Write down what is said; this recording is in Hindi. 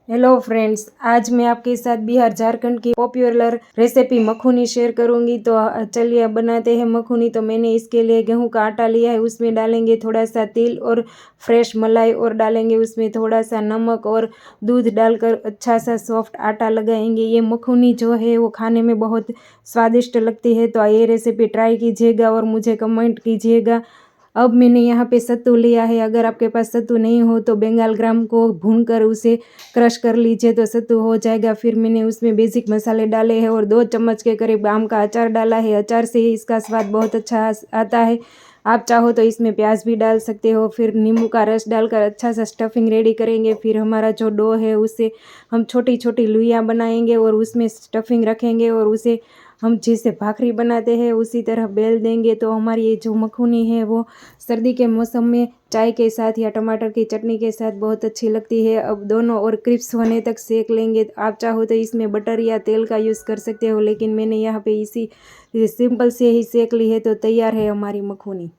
हेलो फ्रेंड्स, आज मैं आपके साथ बिहार झारखंड की पॉपुलर रेसिपी मखनी शेयर करूंगी। तो चलिए अब बनाते हैं मखनी। तो मैंने इसके लिए गेहूं का आटा लिया है, उसमें डालेंगे थोड़ा सा तिल और फ्रेश मलाई और डालेंगे उसमें थोड़ा सा नमक और दूध डालकर अच्छा सा सॉफ्ट आटा लगाएंगे। ये मखनी जो है वो खाने में बहुत स्वादिष्ट लगती है। तो ये रेसिपी ट्राई कीजिएगा और मुझे कमेंट कीजिएगा। अब मैंने यहाँ पे सत्तू लिया है। अगर आपके पास सत्तू नहीं हो तो बंगाल ग्राम को भूनकर उसे क्रश कर लीजिए तो सत्तू हो जाएगा। फिर मैंने उसमें बेसिक मसाले डाले हैं और 2 चम्मच के करीब आम का अचार डाला है। अचार से ही इसका स्वाद बहुत अच्छा आता है। आप चाहो तो इसमें प्याज भी डाल सकते हो। फिर नींबू का रस डालकर अच्छा सा स्टफिंग रेडी करेंगे। फिर हमारा जो डो है उससे हम छोटी छोटी लुइयाँ बनाएंगे और उसमें स्टफिंग रखेंगे और उसे हम जैसे भाखरी बनाते हैं उसी तरह बेल देंगे। तो हमारी ये जो मखनी है वो सर्दी के मौसम में चाय के साथ या टमाटर की चटनी के साथ बहुत अच्छी लगती है। अब दोनों और क्रिस्प होने तक सेक लेंगे। आप चाहो तो इसमें बटर या तेल का यूज़ कर सकते हो, लेकिन मैंने यहाँ पे इसी सिंपल से ही सेक ली है। तो तैयार है हमारी मखनी।